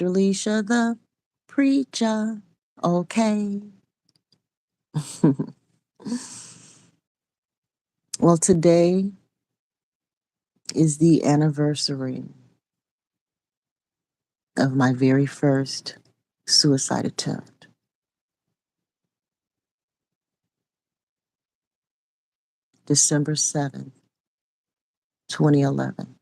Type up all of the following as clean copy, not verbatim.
Leisha the Preacha-OK. Well, today is the anniversary of my very first suicide attempt. December 7th, 2011.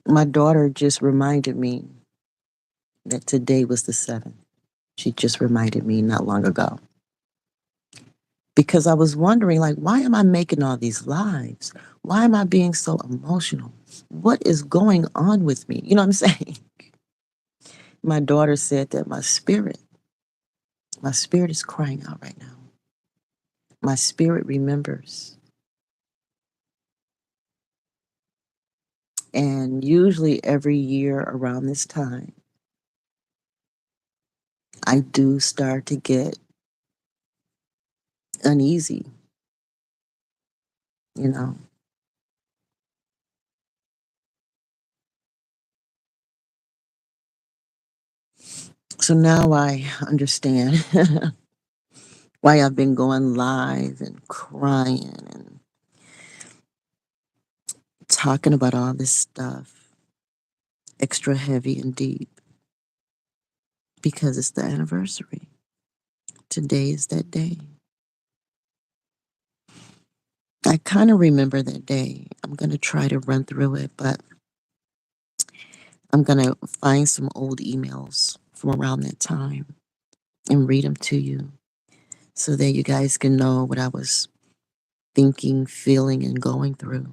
My daughter just reminded me that today was the 7th. She just reminded me not long ago. Because I was wondering, like, why am I making all these lives? Why am I being so emotional? What is going on with me? You know what I'm saying? My daughter said that my spirit is crying out right now. My spirit remembers. And usually every year around this time, I do start to get uneasy, you know. So now I understand why I've been going live and crying and talking about all this stuff, extra heavy and deep, because it's the anniversary. Today is that day. I kind of remember that day. I'm going to try to run through it, but I'm going to find some old emails from around that time and read them to you so that you guys can know what I was thinking, feeling, and going through.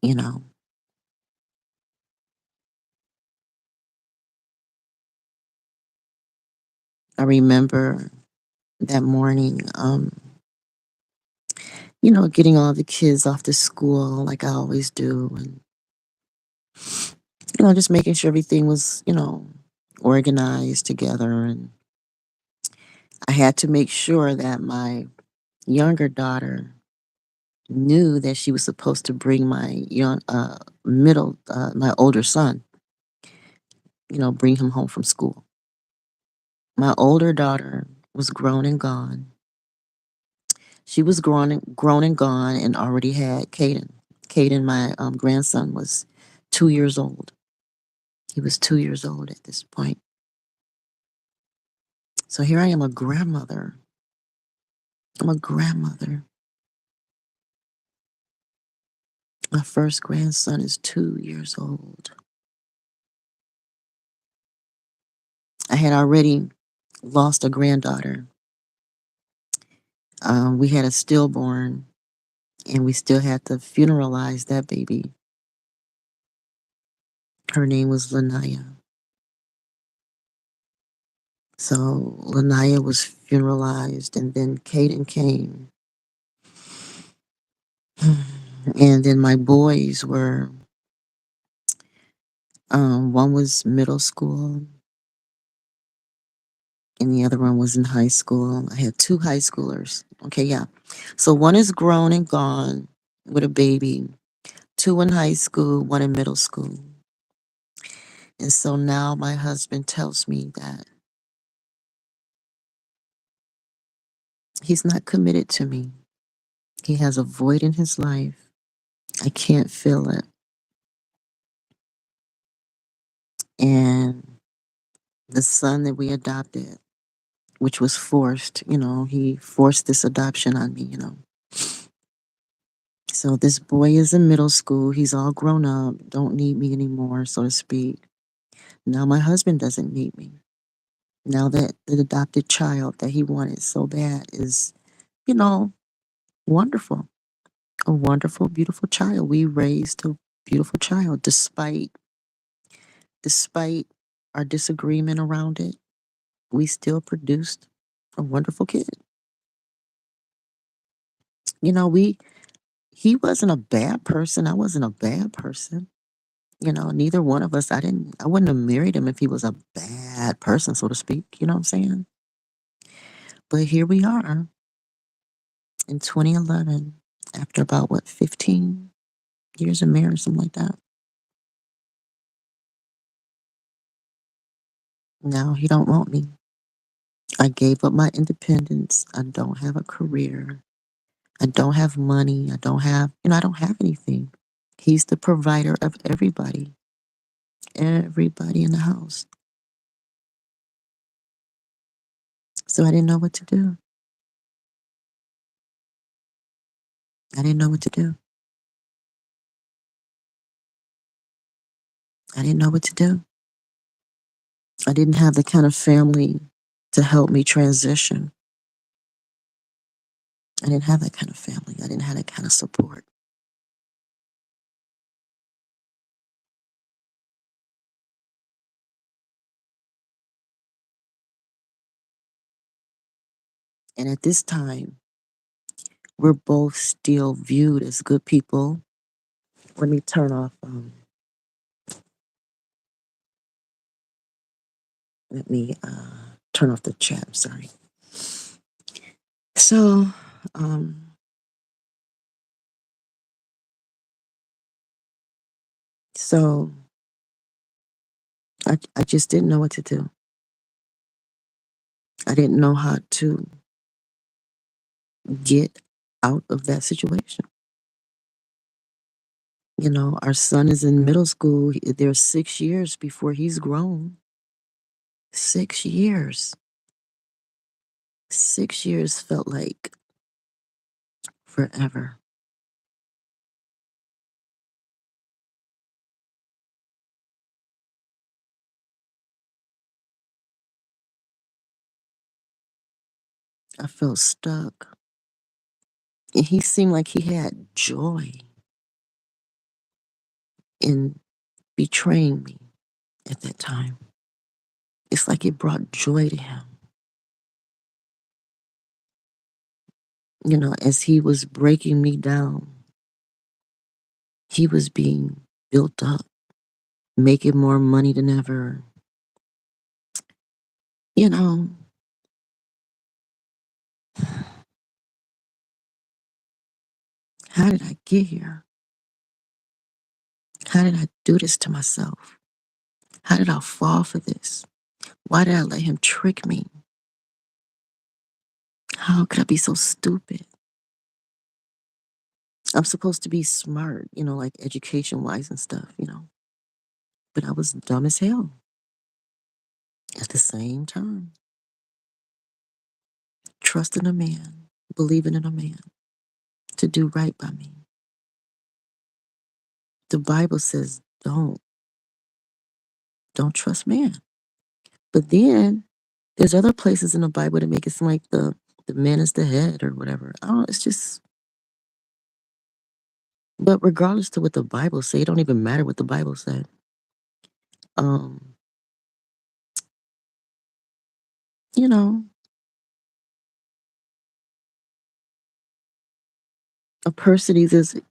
You know, I remember that morning, getting all the kids off to school like I always do. And, just making sure everything was, organized together. And I had to make sure that my younger daughter knew that she was supposed to bring my older son, bring him home from school. My older daughter was grown and gone. She was grown and gone and already had Caden. Caden, my grandson, was 2 years old. He was 2 years old at this point. So here I am, a grandmother. I'm a grandmother. My first grandson is 2 years old. I had already lost a granddaughter. We had a stillborn, and we still had to funeralize that baby. Her name was Lanaya. So Lanaya was funeralized, and then Caden came. And then my boys were, one was middle school, and the other one was in high school. I had two high schoolers. Okay, yeah. So one is grown and gone with a baby, two in high school, one in middle school. And so now my husband tells me that he's not committed to me. He has a void in his life. I can't feel it. And the son that we adopted, which was forced, he forced this adoption on me. So this boy is in middle school. He's all grown up, don't need me anymore, so to speak. Now my husband doesn't need me. Now that the adopted child that he wanted so bad is, you know, wonderful. A wonderful, beautiful child. We raised a beautiful child despite our disagreement around it. We still produced a wonderful kid. You know, we he wasn't a bad person. I wasn't a bad person. Neither one of us, I wouldn't have married him if he was a bad person, so to speak. You know what I'm saying? But here we are. In 2011, after about what, 15 years of marriage, something like that. Now he don't want me. I gave up my independence. I don't have a career. I don't have money. I don't have, I don't have anything. He's the provider of everybody in the house. So I didn't know what to do. I didn't know what to do. I didn't know what to do. I didn't have the kind of family to help me transition. I didn't have that kind of family. I didn't have that kind of support. And at this time, we're both still viewed as good people. Let me turn off, let me turn off the chat. I'm sorry. So, um, so I just didn't know what to do. I didn't know how to get out of that situation. Our son is in middle school. There's 6 years before he's grown. 6 years. 6 years felt like forever. I felt stuck. And he seemed like he had joy in betraying me at that time. It's like it brought joy to him. As he was breaking me down, he was being built up, making more money than ever. You know, how did I get here? How did I do this to myself? How did I fall for this? Why did I let him trick me? How could I be so stupid? I'm supposed to be smart, like education wise and stuff. But I was dumb as hell at the same time. Trusting a man, believing in a man to do right by me. The Bible says, don't trust man. But then there's other places in the Bible that make it seem like the man is the head or whatever. I don't know, it's just, but regardless to what the Bible say, it don't even matter what the Bible said. Um, you know, a person is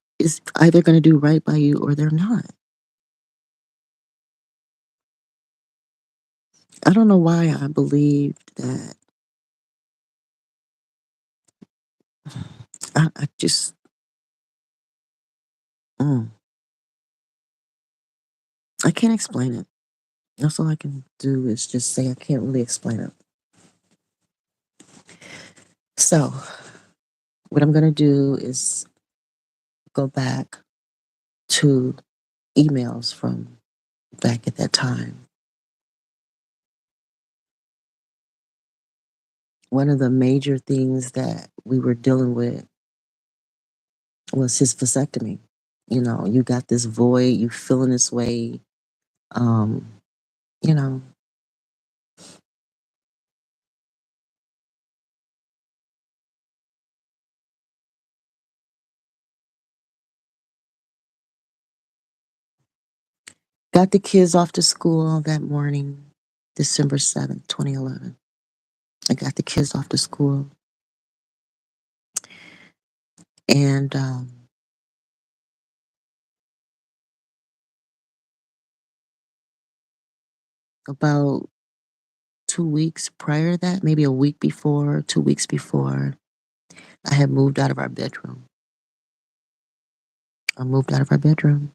either going to do right by you or they're not. I don't know why I believed that. I just, mm, I can't explain it. That's all I can do is just say I can't really explain it. So, what I'm going to do is go back to emails from back at that time. One of the major things that we were dealing with was his vasectomy. You got this void, you feeling this way. Um, you know, got the kids off to school that morning, December 7th, 2011. I got the kids off to school. And about 2 weeks prior to that, maybe a week before, 2 weeks before, I had moved out of our bedroom. I moved out of our bedroom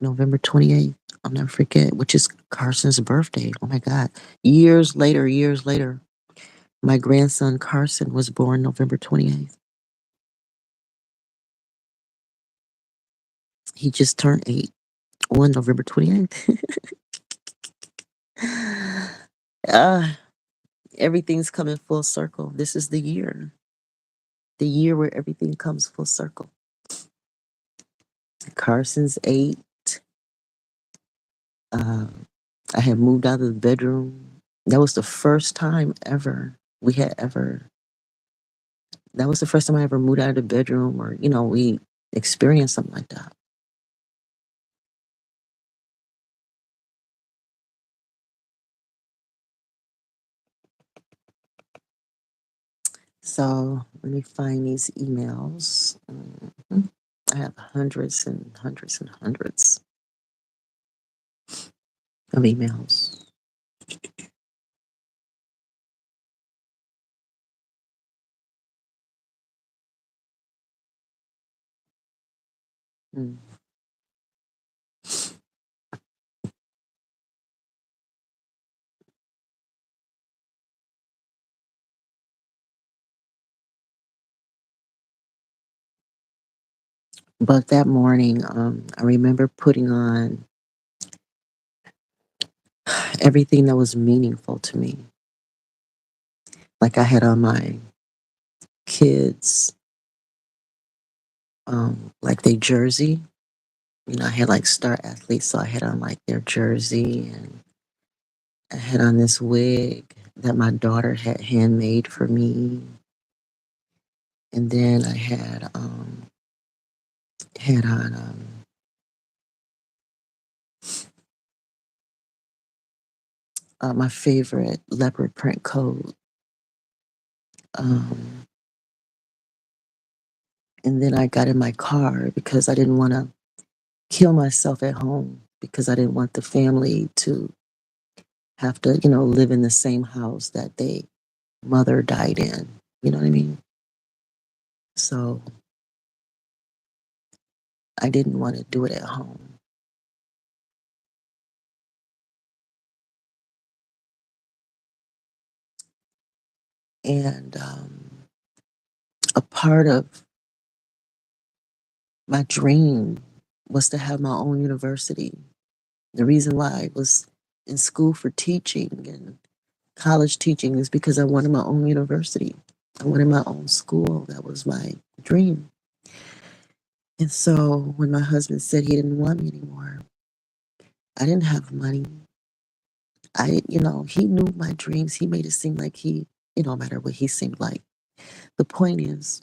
November 28th. I'll never forget, which is Carson's birthday. Oh my God. Years later, my grandson Carson was born November 28th. He just turned 8 on November 28th. uh, Everything's coming full circle. This is the year where everything comes full circle. Carson's 8. Uh, I had moved out of the bedroom. That was the first time ever we had ever, that was the first time I ever moved out of the bedroom or, we experienced something like that. So let me find these emails. I have hundreds and hundreds and hundreds of emails. Mm. But that morning, I remember putting on everything that was meaningful to me. Like I had on my kids, like their jersey. I had like star athletes, so I had on like their jersey, and I had on this wig that my daughter had handmade for me. And then I had on my favorite leopard print coat. Um, and then I got in my car because I didn't want to kill myself at home because I didn't want the family to have to, live in the same house that they mother died in. You know what I mean? So I didn't want to do it at home. And a part of my dream was to have my own university. The reason why I was in school for teaching and college teaching is because I wanted my own university. I wanted my own school. That was my dream. And so when my husband said he didn't want me anymore, I didn't have money. He knew my dreams. He made it seem like it don't matter what he seemed like. The point is,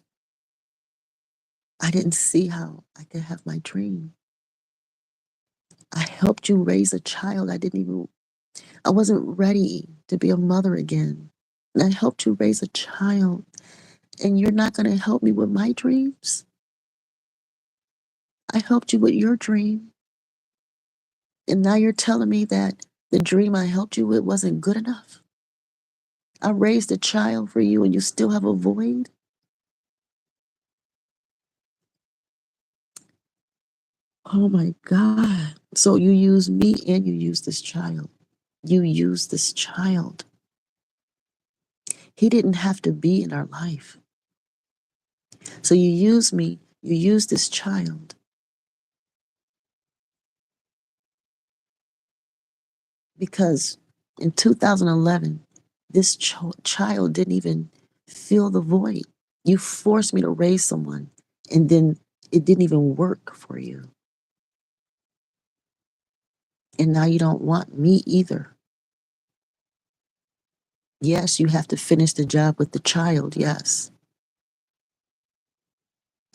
I didn't see how I could have my dream. I helped you raise a child. I wasn't ready to be a mother again. And I helped you raise a child. And you're not going to help me with my dreams? I helped you with your dream. And now you're telling me that the dream I helped you with wasn't good enough? I raised a child for you and you still have a void? Oh my God. So you use me and you use this child. You use this child. He didn't have to be in our life. So you use me, you use this child. Because in 2011, this child didn't even fill the void. You forced me to raise someone, and then it didn't even work for you. And now you don't want me either. Yes, you have to finish the job with the child, yes.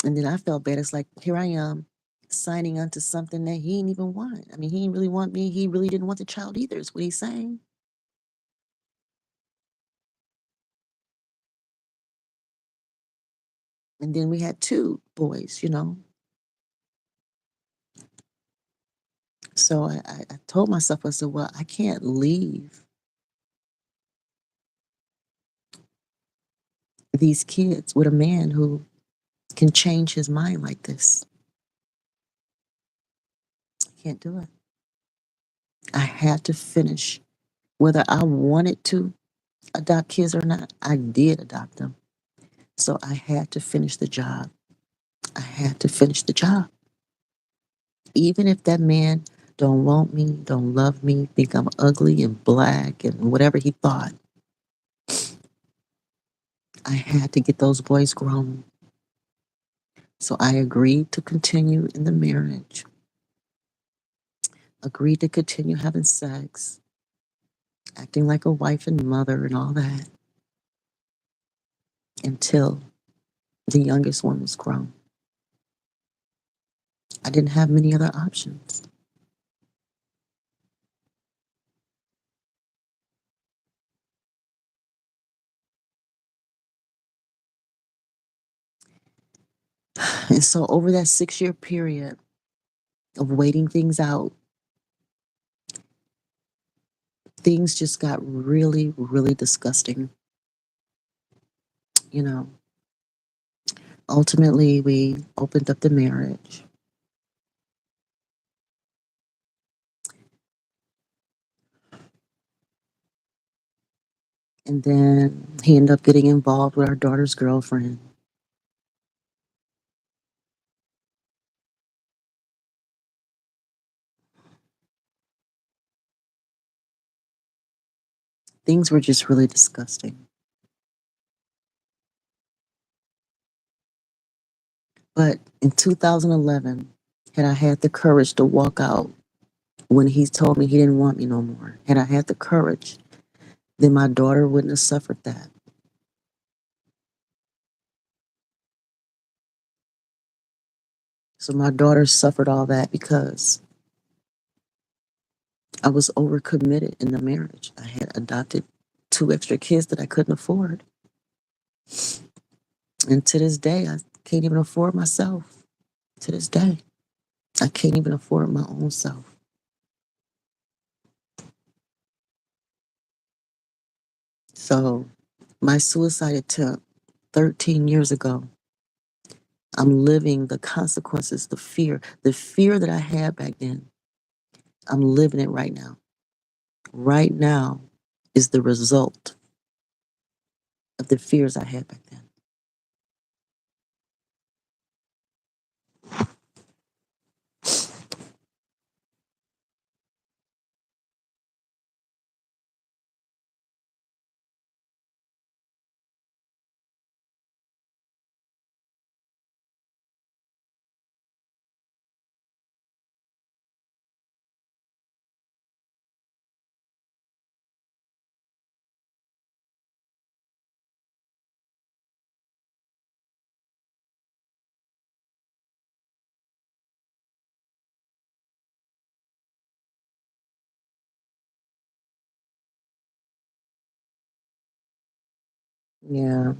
And then I felt bad. It's like, here I am signing on to something that he didn't even want. I mean, he didn't really want me. He really didn't want the child either, is what he's saying. And then we had 2 boys. So I told myself, I said, well, I can't leave these kids with a man who can change his mind like this. I can't do it. I had to finish. Whether I wanted to adopt kids or not, I did adopt them. So I had to finish the job. I had to finish the job. Even if that man don't want me, don't love me, think I'm ugly and black and whatever he thought, I had to get those boys grown. So I agreed to continue in the marriage, agreed to continue having sex, acting like a wife and mother and all that until the youngest one was grown. I didn't have many other options. And so over that 6 year period of waiting things out, things just got really, really disgusting. You know, ultimately, we opened up the marriage. And then he ended up getting involved with our daughter's girlfriend. Things were just really disgusting. But in 2011, had I had the courage to walk out when he told me he didn't want me no more, had I had the courage, then my daughter wouldn't have suffered that. So my daughter suffered all that because I was overcommitted in the marriage. I had adopted 2 extra kids that I couldn't afford. And to this day, I can't even afford myself. To this day, I can't even afford my own self. So my suicide attempt 13 years ago, I'm living the consequences, the fear that I had back then. I'm living it right now. Right now is the result of the fears I had back then. Yeah.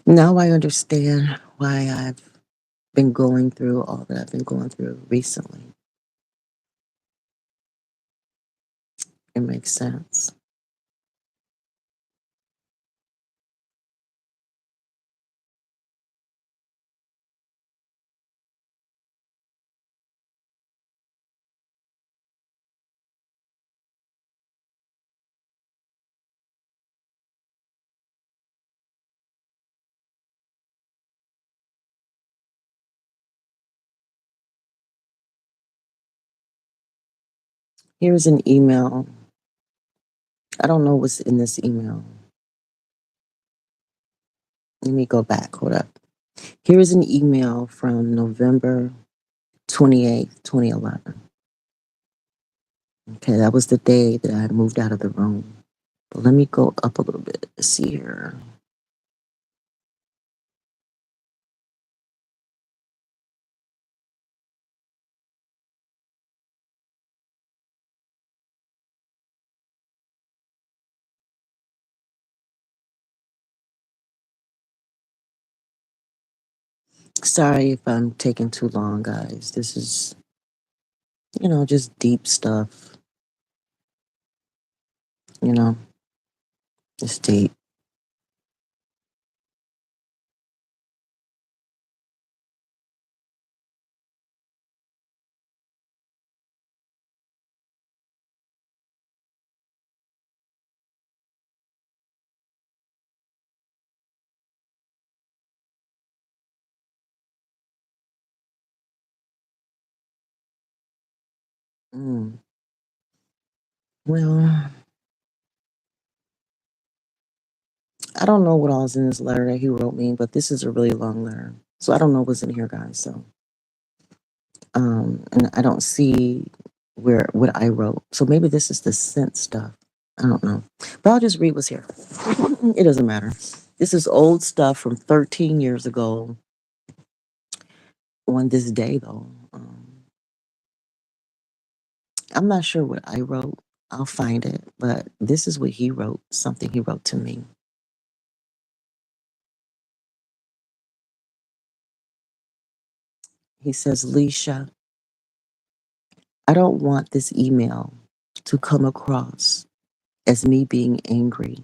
Now I understand why I've been going through all that I've been going through recently. It makes sense. Here's an email. I don't know what's in this email. Let me go back. Hold up. Here is an email from November 28th, 2011. Okay, that was the day that I moved out of the room. But let me go up a little bit to see here. Sorry if I'm taking too long, guys. This is Just deep stuff, you know, just deep. Mm. Well, I don't know what all is in this letter that he wrote me, but this is a really long letter. So I don't know what's in here, guys. So, and I don't see where what I wrote. So maybe this is the sent stuff. I don't know. But I'll just read what's here. It doesn't matter. This is old stuff from 13 years ago on this day, though. I'm not sure what I wrote. I'll find it. But this is what he wrote, something he wrote to me. He says, Leisha, I don't want this email to come across as me being angry.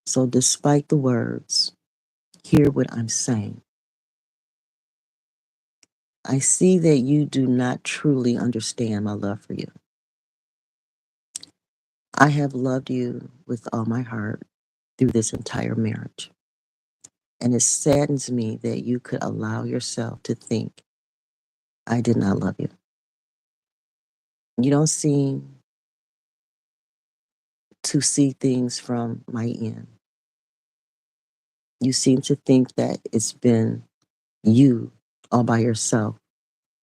So, despite the words, hear what I'm saying. I see that you do not truly understand my love for you. I have loved you with all my heart through this entire marriage. And it saddens me that you could allow yourself to think I did not love you. You don't seem to see things from my end. You seem to think that it's been you all by yourself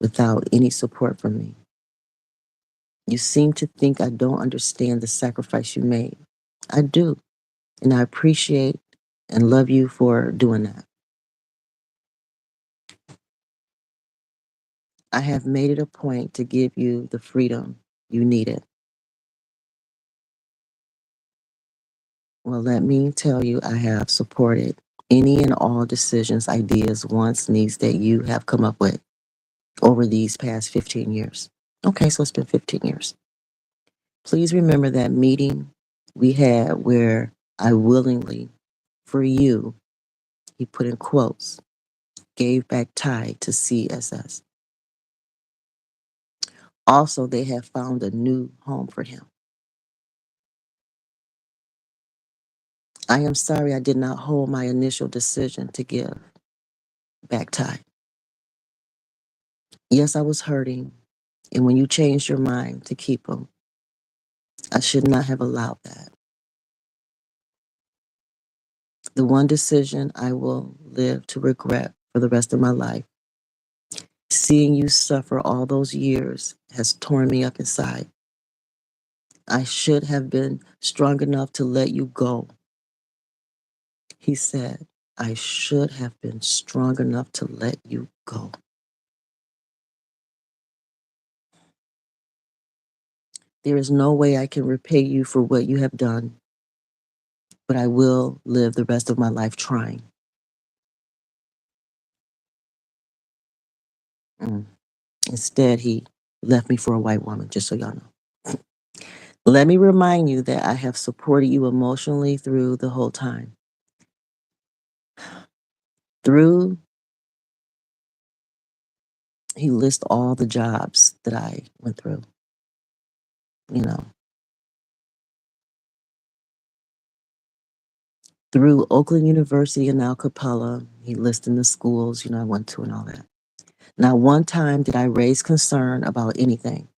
without any support from me. You seem to think I don't understand the sacrifice you made. I do, and I appreciate and love you for doing that. I have made it a point to give you the freedom you needed. Well, let me tell you, I have supported any and all decisions, ideas, wants, needs that you have come up with over these past 15 years. Okay, so it's been 15 years. Please remember that meeting we had where I willingly, for you, he put in quotes, gave back Ty to CSS. Also, they have found a new home for him. I am sorry I did not hold my initial decision to give back Ty. Yes, I was hurting, and when you changed your mind to keep him, I should not have allowed that. The one decision I will live to regret for the rest of my life. Seeing you suffer all those years has torn me up inside. I should have been strong enough to let you go. He said, I should have been strong enough to let you go. There is no way I can repay you for what you have done, but I will live the rest of my life trying. Mm. Instead, he left me for a white woman, just so y'all know. Let me remind you that I have supported you emotionally through the whole time. Through, he lists all the jobs that I went through, you know, through Oakland University and Al Capella. He listed the schools, I went to and all that. Not one time did I raise concern about anything.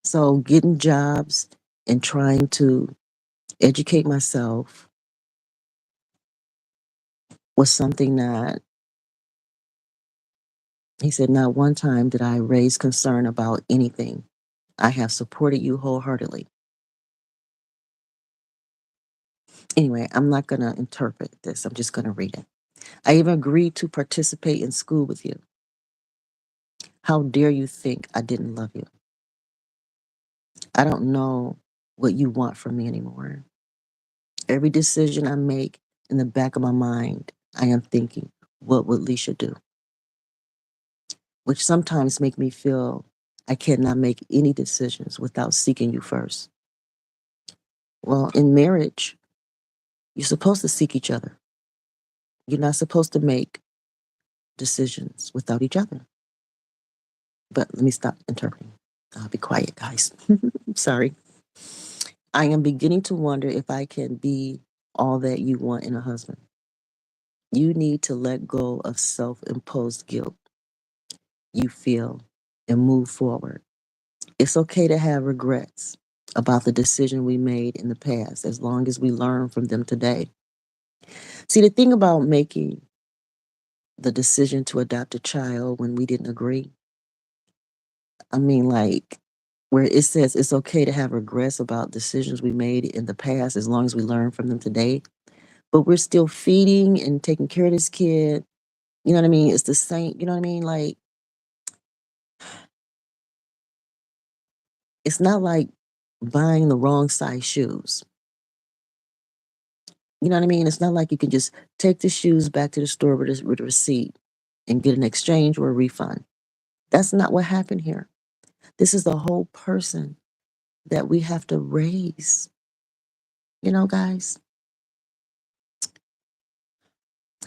So getting jobs and trying to educate myself was something that he said, not one time did I raise concern about anything. I have supported you wholeheartedly. Anyway, I'm not going to interpret this. I'm just going to read it. I even agreed to participate in school with you. How dare you think I didn't love you? I don't know what you want from me anymore. Every decision I make in the back of my mind, I am thinking, what would Leisha do? Which sometimes make me feel I cannot make any decisions without seeking you first. Well, in marriage, you're supposed to seek each other. You're not supposed to make decisions without each other. But let me stop interpreting. I'll be quiet, guys. Sorry. I am beginning to wonder if I can be all that you want in a husband. You need to let go of self imposed guilt you feel and move forward. It's okay to have regrets about the decision we made in the past as long as we learn from them today. See, the thing about making the decision to adopt a child when we didn't agree, I mean, like, where it says it's okay to have regrets about decisions we made in the past as long as we learn from them today, but we're still feeding and taking care of this kid. You know what I mean? It's the same, you know what I mean? Like, it's not like buying the wrong size shoes. You know what I mean? It's not like you can just take the shoes back to the store with a receipt and get an exchange or a refund. That's not what happened here. This is the whole person that we have to raise. You know, guys,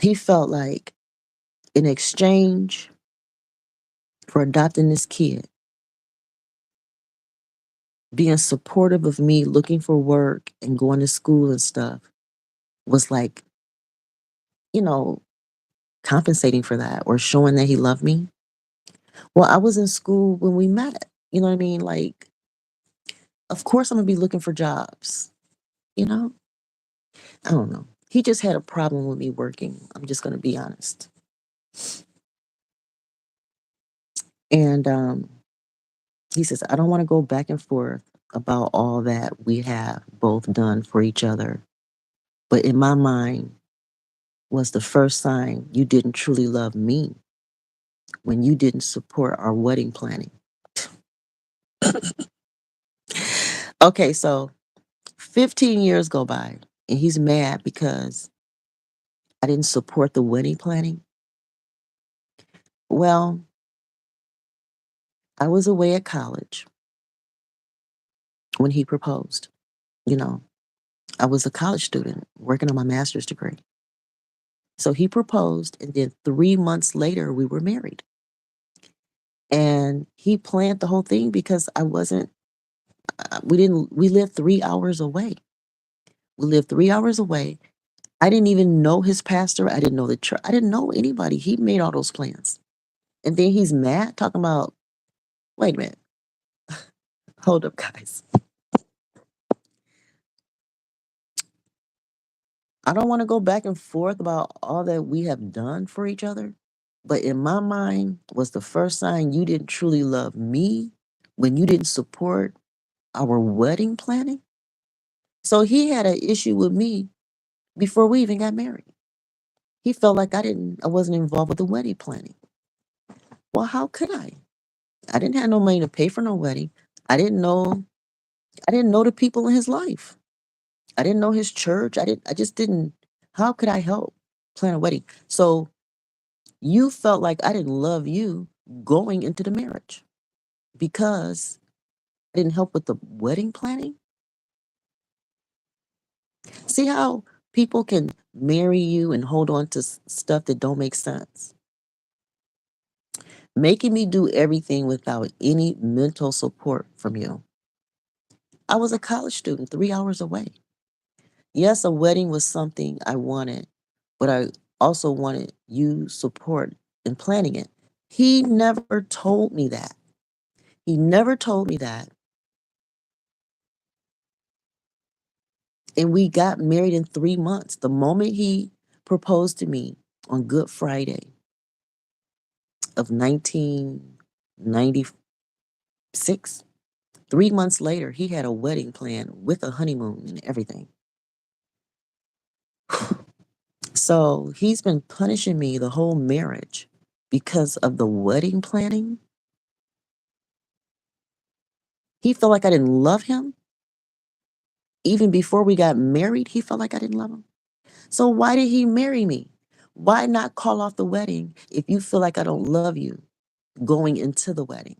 he felt like in exchange for adopting this kid, being supportive of me looking for work and going to school and stuff was like, you know, compensating for that or showing that he loved me. Well, I was in school when we met. You know what I mean? Like, of course I'm gonna be looking for jobs, you know? I don't know. He just had a problem with me working. I'm just gonna be honest. And he says, I don't want to go back and forth about all that we have both done for each other. But in my mind was the first sign you didn't truly love me when you didn't support our wedding planning. Okay, so 15 years go by and he's mad because I didn't support the wedding planning. Well, I was away at college when he proposed. You know, I was a college student working on my master's degree. So he proposed, and then 3 months later, we were married. And he planned the whole thing because I wasn't, we lived 3 hours away. We lived 3 hours away. I didn't even know his pastor. I didn't know the church. I didn't know anybody. He made all those plans. And then he's mad talking about, wait a minute, hold up, guys. I don't want to go back and forth about all that we have done for each other. But in my mind was the first sign you didn't truly love me when you didn't support our wedding planning. So he had an issue with me before we even got married. He felt like I wasn't involved with the wedding planning. Well, how could I? I didn't have no money to pay for no wedding. I didn't know I didn't know the people in his life. I didn't know his church. I just didn't how could I help plan a wedding? So you felt like I didn't love you going into the marriage because I didn't help with the wedding planning? See how people can marry you and hold on to stuff that don't make sense? Making me do everything without any mental support from you. I was a college student 3 hours away. Yes, a wedding was something I wanted, but I also wanted you support in planning it. He never told me that. He never told me that. And we got married in 3 months. The moment he proposed to me on Good Friday of 1996, 3 months later, he had a wedding plan with a honeymoon and everything. So he's been punishing me the whole marriage because of the wedding planning. He felt like I didn't love him. Even before we got married, he felt like I didn't love him. So why did he marry me? Why not call off the wedding if you feel like I don't love you going into the wedding?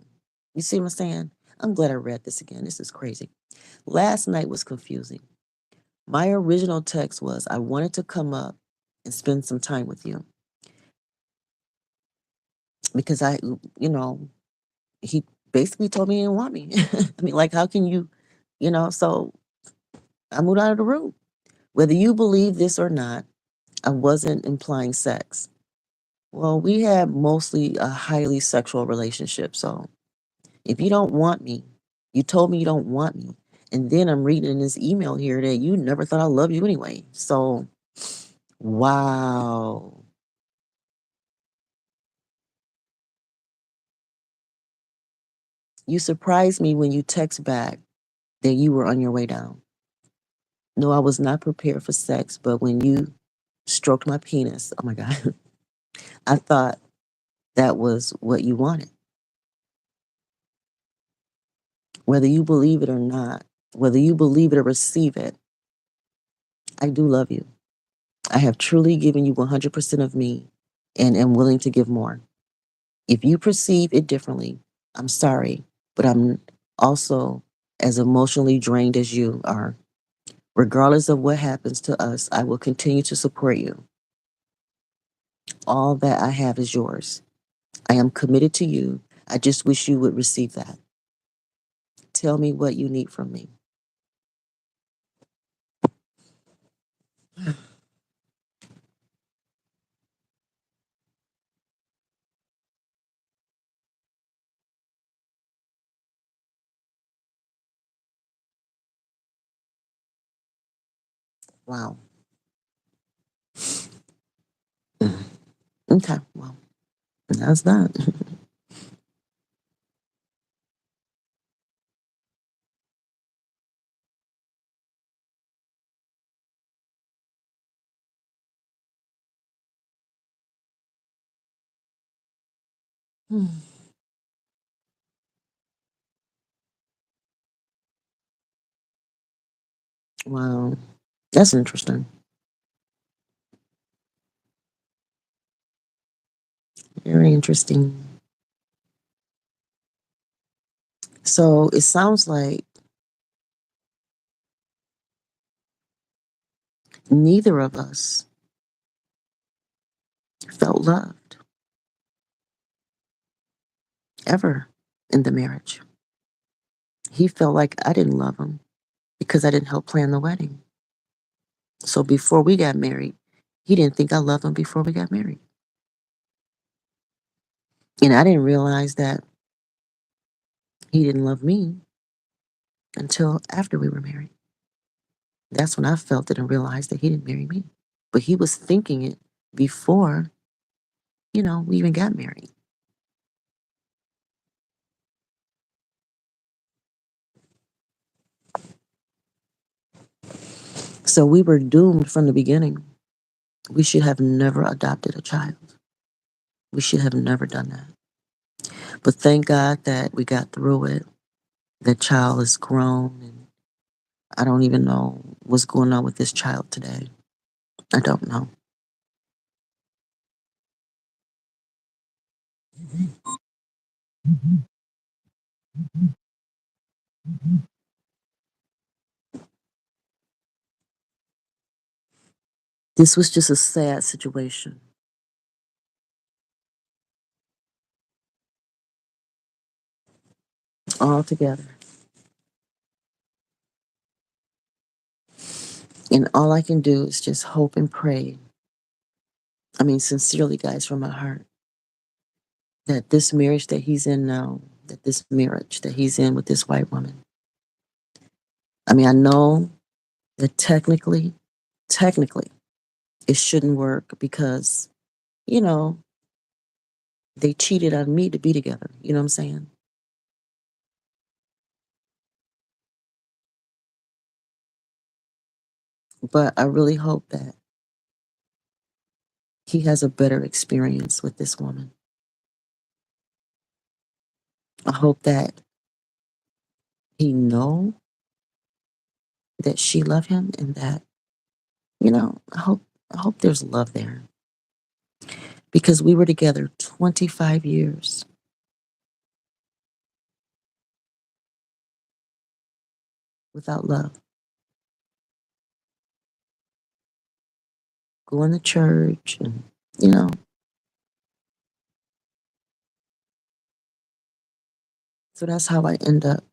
You see what I'm saying? I'm glad I read this again. This is crazy. Last night was confusing. My original text was, I wanted to come up and spend some time with you because you know, he basically told me he didn't want me. I mean, like, how can you, so I moved out of the room. Whether you believe this or not, I wasn't implying sex. Well, we had mostly a highly sexual relationship. So if you don't want me, you told me you don't want me. And then I'm reading in this email here that you never thought I loved you anyway. So, wow. You surprised me when you text back that you were on your way down. No, I was not prepared for sex, but when you stroked my penis, oh my God, I thought that was what you wanted. Whether you believe it or not, whether you believe it or receive it, I do love you. I have truly given you 100% of me and am willing to give more. If you perceive it differently, I'm sorry, but I'm also as emotionally drained as you are. Regardless of what happens to us, I will continue to support you. All that I have is yours. I am committed to you. I just wish you would receive that. Tell me what you need from me. Wow. Okay, well, that's that. Wow. That's interesting. Very interesting. So it sounds like neither of us felt loved ever in the marriage. He felt like I didn't love him because I didn't help plan the wedding. So before we got married, he didn't think I loved him before we got married. And I didn't realize that he didn't love me until after we were married. That's when I felt it and realized that he didn't marry me. But he was thinking it before, we even got married. So we were doomed from the beginning. We should have never adopted a child. We should have never done that. But thank God that we got through it. The child is grown, and I don't even know what's going on with this child today. I don't know. This was just a sad situation altogether. And all I can do is just hope and pray. I mean, sincerely, guys, from my heart, that this marriage that he's in now, that this marriage that he's in with this white woman, I mean, I know that technically, it shouldn't work because, you know, they cheated on me to be together. You know what I'm saying? But I really hope that he has a better experience with this woman. I hope that he know that she loved him and that, I hope there's love there because we were together 25 years. without love. Going to church and, you know. So that's how I end up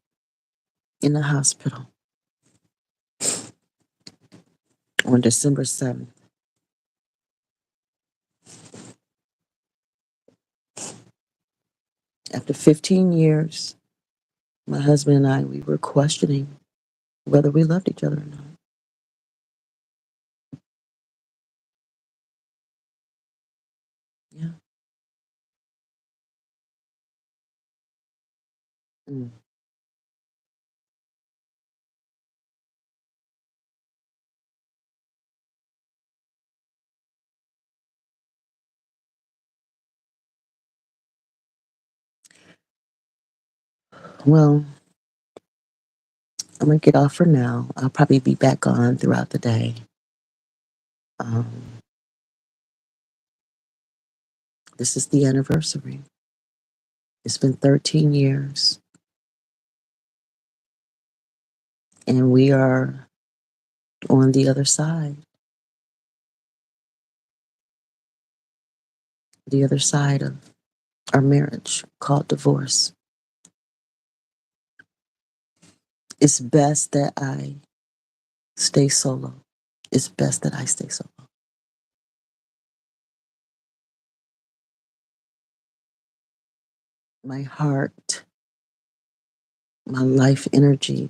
in the hospital on December 7th. After 15 years, my husband and I, we were questioning whether we loved each other or not. Yeah. Mm. Well, I'm gonna get off for now. I'll probably be back on throughout the day. Um, this is the anniversary. It's been 13 years, and we are on the other side of our marriage called divorce. It's best that I stay solo. It's best that I stay solo. My heart, my life energy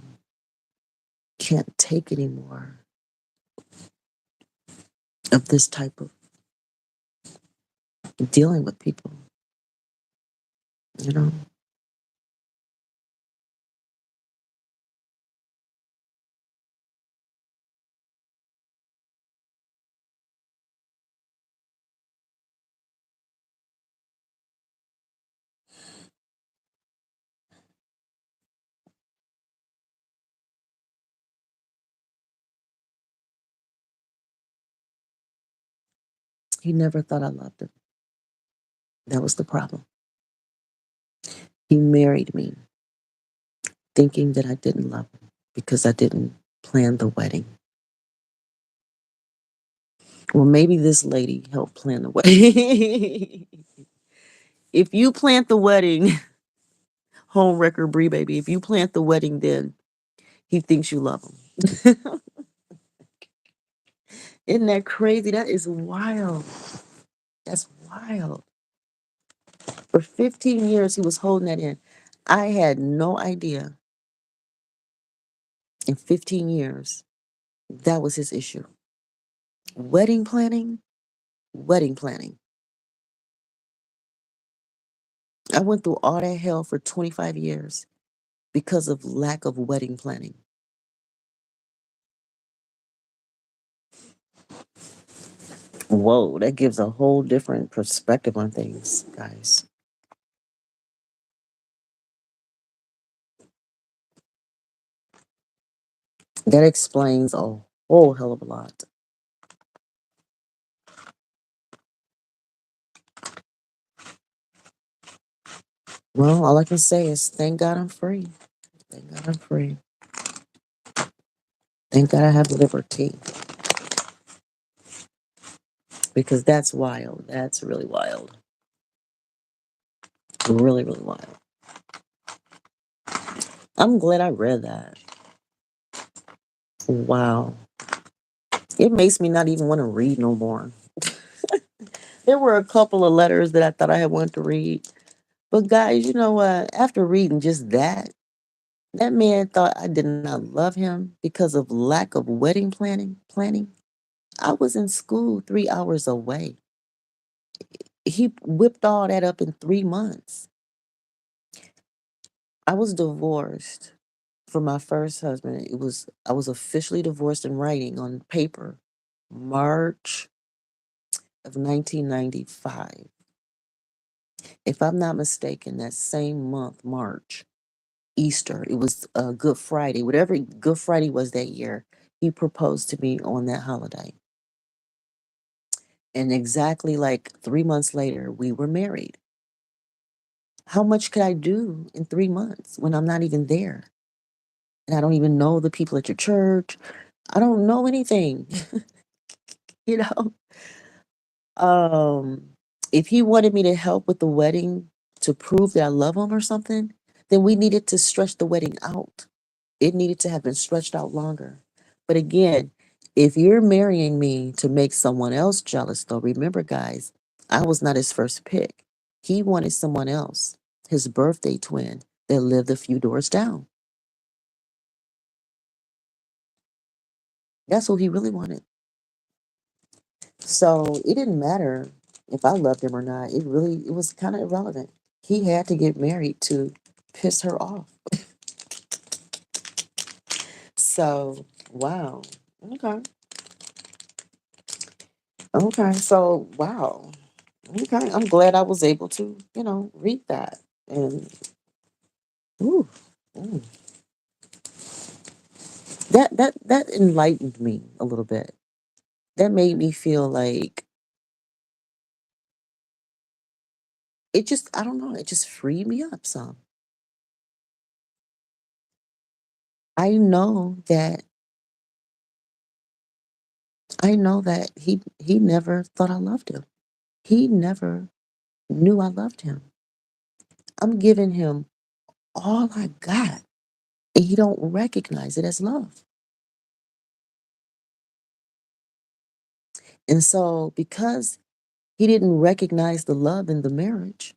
can't take any more of this type of dealing with people, you know? He never thought I loved him. That was the problem. He married me thinking that I didn't love him because I didn't plan the wedding. Well, maybe this lady helped plan the wedding. If you plant the wedding, home wrecker Bree baby, if you plant the wedding, then he thinks you love him. Isn't that crazy? That is wild. That's wild. For 15 years, he was holding that in. I had no idea in 15 years that was his issue. Wedding planning, wedding planning. I went through all that hell for 25 years because of lack of wedding planning. Whoa, that gives a whole different perspective on things, guys. That explains a whole hell of a lot. Well, all I can say is thank God I'm free. Thank God I'm free. Thank God I have liberty because that's wild. That's really wild. Really, really wild. I'm glad I read that. Wow. It makes me not even want to read no more. There were a couple of letters that I thought I had wanted to read. But guys, you know what? After reading just that, that man thought I did not love him because of lack of wedding planning. I was in school 3 hours away. He whipped all that up in 3 months. I was divorced from my first husband. I was officially divorced in writing on paper, March of 1995. If I'm not mistaken, that same month, March, Easter, it was Good Friday, whatever Good Friday was that year, he proposed to me on that holiday. And exactly like 3 months later, we were married. How much could I do in 3 months when I'm not even there? And I don't even know the people at your church. I don't know anything, you know? Um, if he wanted me to help with the wedding to prove that I love him or something, then we needed to stretch the wedding out. It needed to have been stretched out longer. But again, if you're marrying me to make someone else jealous, though, remember, guys, I was not his first pick. He wanted someone else, his birthday twin that lived a few doors down. That's who he really wanted. So it didn't matter if I loved him or not. It was kind of irrelevant. He had to get married to piss her off. So, wow. Okay. Okay. So, wow. Okay. I'm glad I was able to, read that. And ooh, ooh. That enlightened me a little bit. That made me feel like I don't know, it just freed me up some. I know that he never thought I loved him. He never knew I loved him. I'm giving him all I got, and he don't recognize it as love. And so because he didn't recognize the love in the marriage,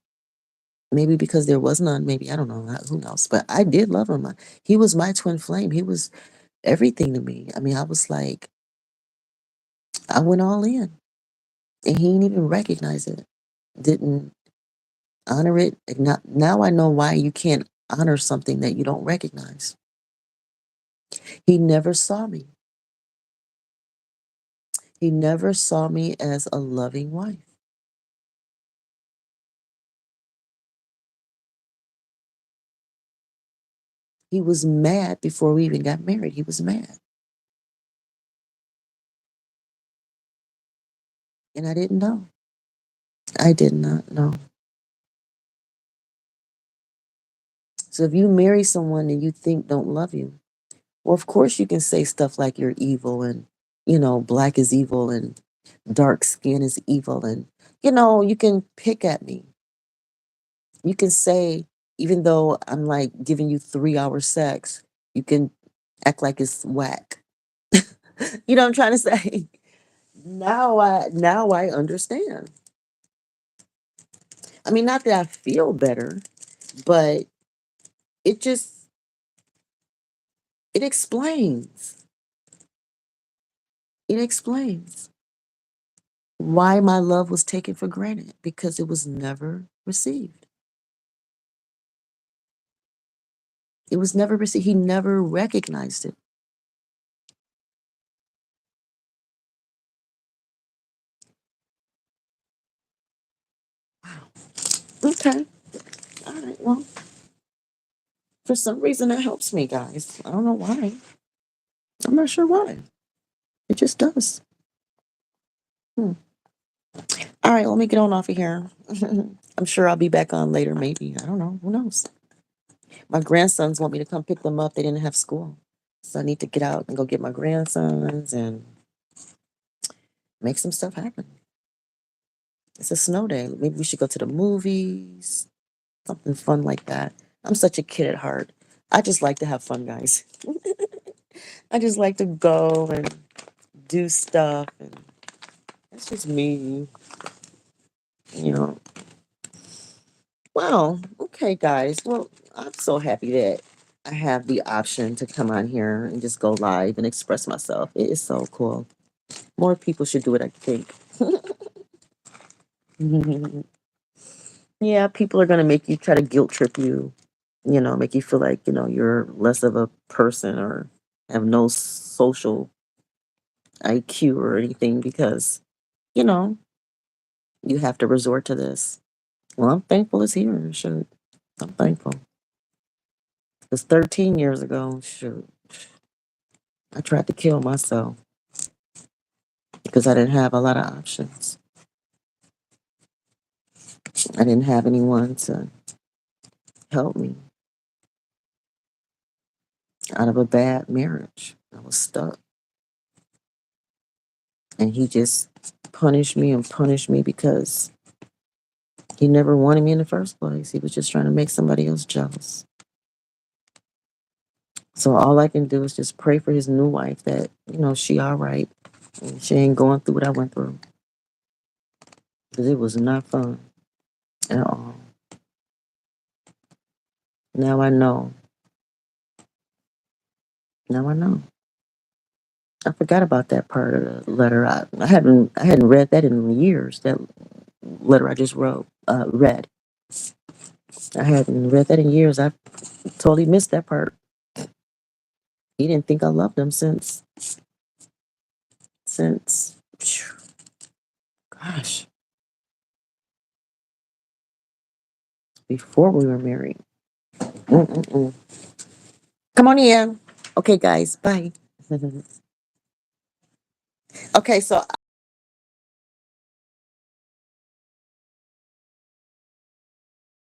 maybe because there was none, maybe I don't know, who knows, but I did love him. He was my twin flame. He was everything to me. I mean, I was like, I went all in, and he didn't even recognize it. Didn't honor it. Now I know why you can't honor something that you don't recognize. He never saw me. He never saw me as a loving wife. He was mad before we even got married. He was mad. And I didn't know. I did not know. So if you marry someone and you think don't love you, well, of course you can say stuff like you're evil and, black is evil and dark skin is evil. And, you can pick at me. You can say, even though I'm like giving you 3 hour sex, you can act like it's whack. You know what I'm trying to say? Now I understand. I mean, not that I feel better, but it just it explains. It explains why my love was taken for granted because it was never received. It was never received. He never recognized it. Okay. All right. Well, for some reason that helps me, guys. I don't know why. I'm not sure why. It just does. Hmm. All right, let me get on off of here. I'm sure I'll be back on later, maybe. I don't know. Who knows? My grandsons want me to come pick them up. They didn't have school. So I need to get out and go get my grandsons and make some stuff happen. It's a snow day. Maybe we should go to the movies, something fun like that. I'm such a kid at heart. I just like to have fun, guys. I just like to go and do stuff. And that's just me, you know. Well, okay, guys. Well, I'm so happy that I have the option to come on here and just go live and express myself. It is so cool. More people should do it, I think. Yeah, people are going to make you try to guilt trip you, make you feel like, you're less of a person or have no social IQ or anything because, you know, you have to resort to this. Well, I'm thankful it's here. Shoot. I'm thankful. Because 13 years ago, shoot, I tried to kill myself because I didn't have a lot of options. I didn't have anyone to help me. out of a bad marriage. I was stuck. And he just punished me because he never wanted me in the first place. He was just trying to make somebody else jealous. So all I can do is just pray for his new wife that, she all right. And she ain't going through what I went through. Because it was not fun at all. Now I know. Now I know. I forgot about that part of the letter. I hadn't read that in years. That letter I just read. I hadn't read that in years. I totally missed that part. He didn't think I loved him since gosh, before we were married. Mm-mm-mm. Come on in. Okay, guys. Bye. Okay, so